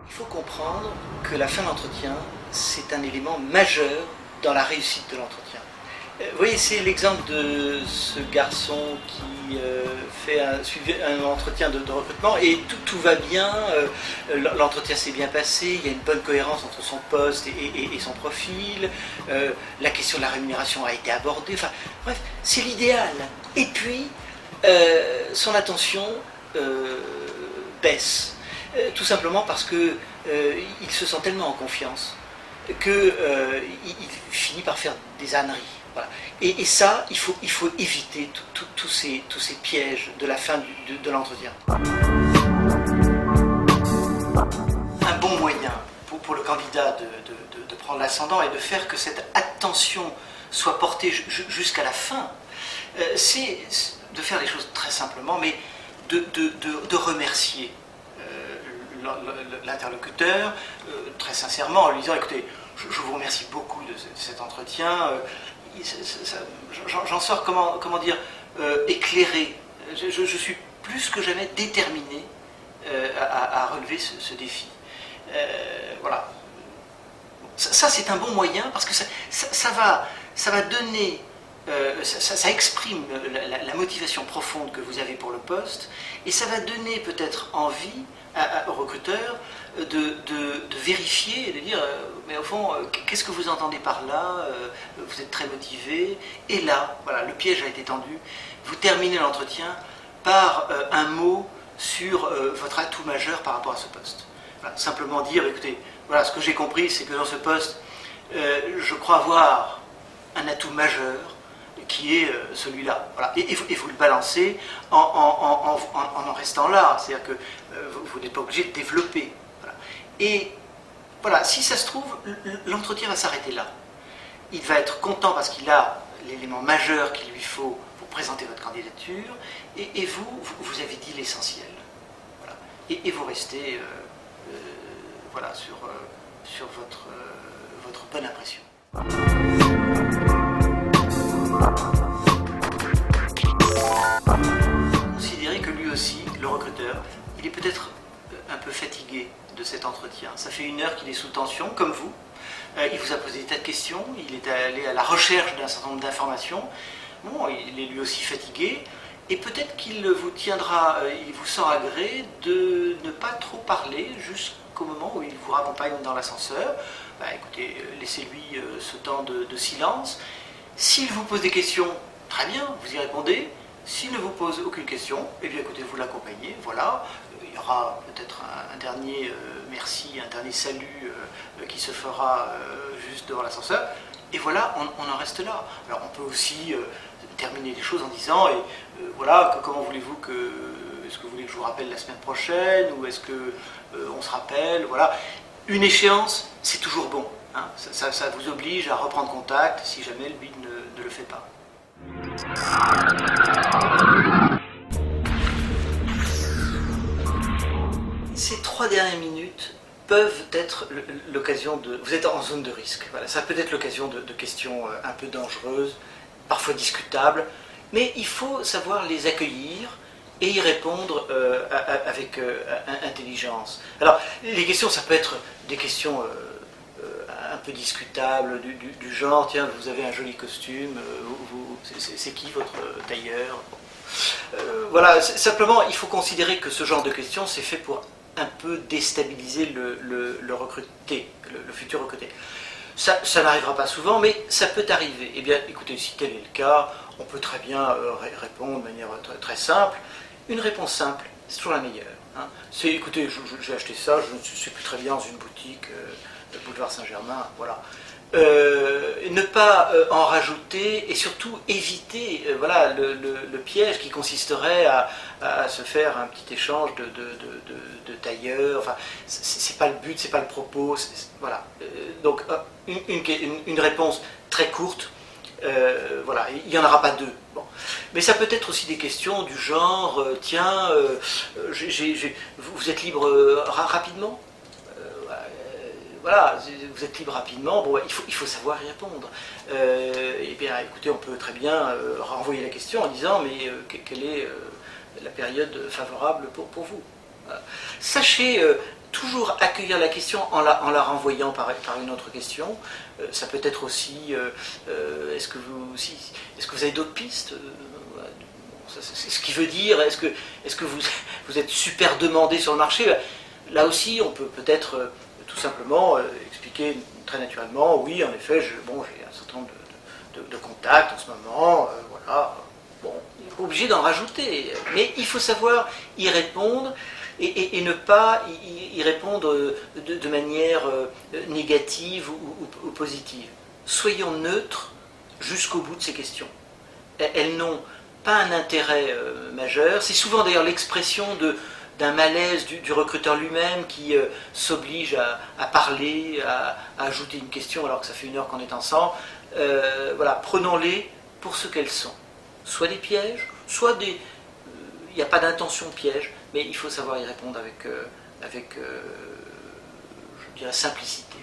Il faut comprendre que la fin d'entretien, c'est un élément majeur dans la réussite de l'entretien. Vous voyez, c'est l'exemple de ce garçon qui fait un entretien de recrutement et tout va bien, l'entretien s'est bien passé, il y a une bonne cohérence entre son poste et son profil, la question de la rémunération a été abordée, enfin bref, c'est l'idéal. Et puis, son attention baisse, tout simplement parce qu'il se sent tellement en confiance qu'il finit par faire des âneries. Voilà. Et ça, il faut éviter tous ces pièges de la fin de l'entretien. Un bon moyen pour le candidat de prendre l'ascendant et de faire que cette attention soit portée jusqu'à la fin, c'est de faire les choses très simplement, mais de remercier l'interlocuteur très sincèrement en lui disant: écoutez, je vous remercie beaucoup de cet entretien. J'en sors, comment dire, éclairé. Je suis plus que jamais déterminé à relever ce défi. Voilà. Ça c'est un bon moyen parce que ça va donner, ça exprime la motivation profonde que vous avez pour le poste et ça va donner peut-être envie au recruteur de vérifier et de dire mais au fond, qu'est-ce que vous entendez par là, vous êtes très motivé, et là, voilà, le piège a été tendu, vous terminez l'entretien par un mot sur votre atout majeur par rapport à ce poste. Voilà, simplement dire, écoutez, voilà, ce que j'ai compris, c'est que dans ce poste, je crois avoir un atout majeur qui est celui-là. Voilà. Et vous le balancez en restant là, c'est-à-dire que vous n'êtes pas obligé de développer. Voilà. Et voilà, si ça se trouve, l'entretien va s'arrêter là. Il va être content parce qu'il a l'élément majeur qu'il lui faut pour présenter votre candidature, et vous avez dit l'essentiel. Voilà. Et vous restez voilà, sur votre bonne impression. Considérez que lui aussi, le recruteur, il est peut-être un peu fatigué de cet entretien. Ça fait 1 heure qu'il est sous tension, comme vous. Il vous a posé des tas de questions, il est allé à la recherche d'un certain nombre d'informations. Bon, il est lui aussi fatigué, et peut-être qu'il vous tiendra, il vous sera gré de ne pas trop parler jusqu'au moment où il vous raccompagne dans l'ascenseur. Bah, écoutez, laissez-lui ce temps de silence. S'il vous pose des questions, très bien, vous y répondez. S'il ne vous pose aucune question, eh bien écoutez, vous l'accompagnez, voilà. Il y aura peut-être un dernier merci, un dernier salut qui se fera juste devant l'ascenseur. Et voilà, on en reste là. Alors on peut aussi terminer les choses en disant, voilà, comment voulez-vous que... Est-ce que vous voulez que je vous rappelle la semaine prochaine, ou est-ce que on se rappelle, voilà. Une échéance, c'est toujours bon. Hein. Ça vous oblige à reprendre contact si jamais lui ne le fait pas. Ces 3 dernières minutes peuvent être l'occasion de... Vous êtes en zone de risque. Voilà. Ça peut être l'occasion de questions un peu dangereuses, parfois discutables, mais il faut savoir les accueillir et y répondre avec intelligence. Alors, les questions, ça peut être des questions un peu discutables, du genre, tiens, vous avez un joli costume, c'est qui votre tailleur? Voilà, simplement, il faut considérer que ce genre de questions, c'est fait pour un peu déstabiliser le recruté, le futur recruté. Ça n'arrivera pas souvent, mais ça peut arriver. Eh bien, écoutez, si tel est le cas, on peut très bien répondre de manière très simple. Une réponse simple, c'est toujours la meilleure. Hein. C'est, écoutez, j'ai acheté ça, je ne suis plus très bien dans une boutique de boulevard Saint-Germain, voilà. Ne pas en rajouter et surtout éviter voilà, le piège qui consisterait à se faire un petit échange de tailleurs. Enfin, c'est pas le but, c'est pas le propos. Voilà. Donc une réponse très courte. Voilà, il n'y en aura pas 2. Bon. Mais ça peut être aussi des questions du genre tiens, vous êtes libre rapidement? Voilà, vous êtes libre rapidement, bon, il faut savoir y répondre. Eh bien, écoutez, on peut très bien renvoyer la question en disant mais quelle est la période favorable pour vous? Voilà. Sachez toujours accueillir la question en la renvoyant par une autre question. Ça peut être aussi, est-ce que vous avez d'autres pistes? C'est ce qui veut dire, est-ce que vous êtes super demandé sur le marché? Là aussi, on peut peut-être tout simplement expliquer très naturellement, oui, en effet, j'ai un certain nombre de contacts en ce moment, voilà. Bon, on n'est pas obligé d'en rajouter, mais il faut savoir y répondre et ne pas y répondre de manière négative ou positive. Soyons neutres jusqu'au bout de ces questions. Elles n'ont pas un intérêt majeur. C'est souvent d'ailleurs l'expression d'un malaise du recruteur lui-même qui s'oblige à parler, à ajouter une question alors que ça fait 1 heure qu'on est ensemble. Voilà, prenons-les pour ce qu'elles sont. Soit des pièges, soit des... Il n'y a pas d'intention piège, mais il faut savoir y répondre avec je dirais, simplicité.